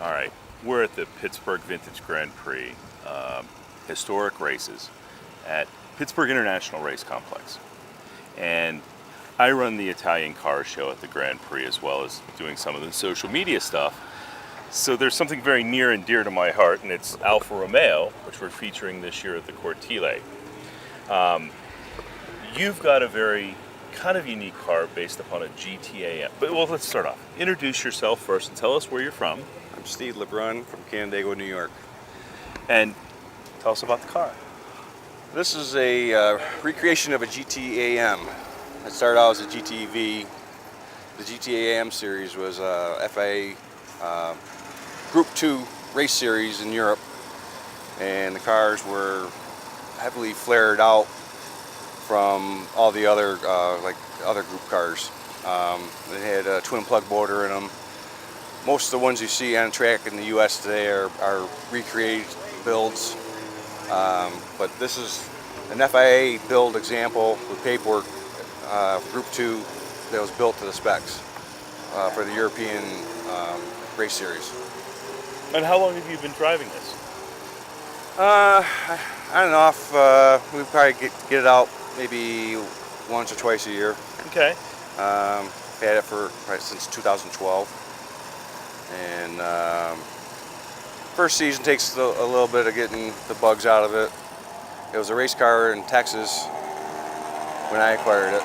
All right, we're at the Pittsburgh Vintage Grand Prix historic races at Pittsburgh International Race Complex. And I run the Italian car show at the Grand Prix as well as doing some of the social media stuff. So there's something very near and dear to my heart, and it's Alfa Romeo, which we're featuring this year at the Cortile. You've got a very kind of unique car based upon a GTAm. But well, let's start off. Introduce yourself first and tell us where you're from. I'm Steve Lebrun from Canandaigua, New York. And tell us about the car. This is a recreation of a GTAm. It started out as a GTV. The GTAm series was a FIA Group 2 race series in Europe, and the cars were heavily flared out from all the other other group cars. They had a twin plug motor in them. Most of the ones you see on track in the U.S. today are recreated builds, but this is an FIA build example with paperwork, Group 2, that was built to the specs for the European race series. And how long have you been driving this? On and off, we probably get it out maybe once or twice a year. Okay. Had it for probably since 2012. And first season takes a little bit of getting the bugs out of it. It was a race car in Texas when I acquired it,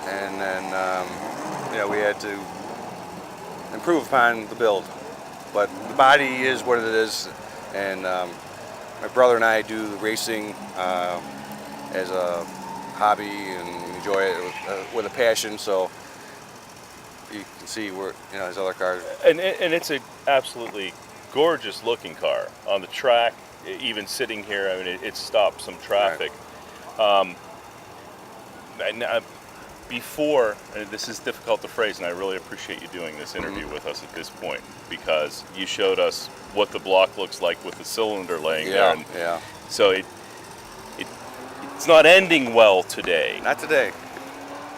and then we had to improve upon the build. But the body is what it is, and my brother and I do the racing as a hobby and enjoy it with a passion. So you can see where his other cars. And it's an absolutely gorgeous looking car on the track. Even sitting here, I mean, it stopped some traffic. Right. Before, and this is difficult to phrase, and I really appreciate you doing this interview with us at this point, because you showed us what the block looks like with the cylinder laying there. And yeah. So it's not ending well today. Not today.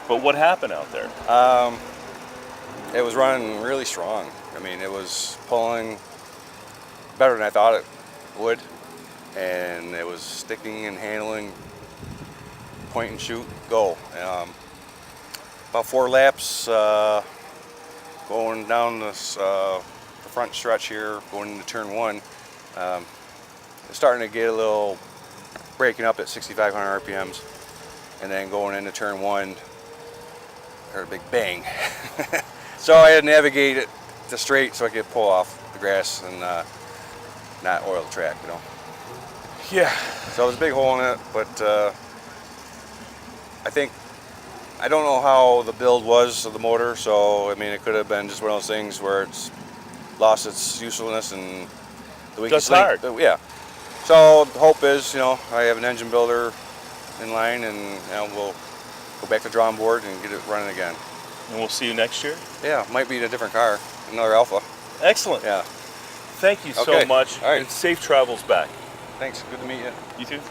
But what happened out there? It was running really strong. I mean, it was pulling better than I thought it would, and it was sticking and handling, point and shoot, go. About 4 laps going down this the front stretch here, going into turn 1. It's starting to get a little breaking up at 6,500 RPMs, and then going into turn 1, heard a big bang. So I had to navigate it to straight so I could pull off the grass and not oil the track, Yeah. So there's a big hole in it, but I don't know how the build was of the motor, so I mean it could have been just one of those things where it's lost its usefulness and the weakest link. Yeah. So the hope is, I have an engine builder in line, and we'll go back to the drawing board and get it running again. And we'll see you next year? Yeah, might be in a different car, another Alfa. Excellent. Yeah. Thank you so much. All right. And safe travels back. Thanks. Good to meet you. You too.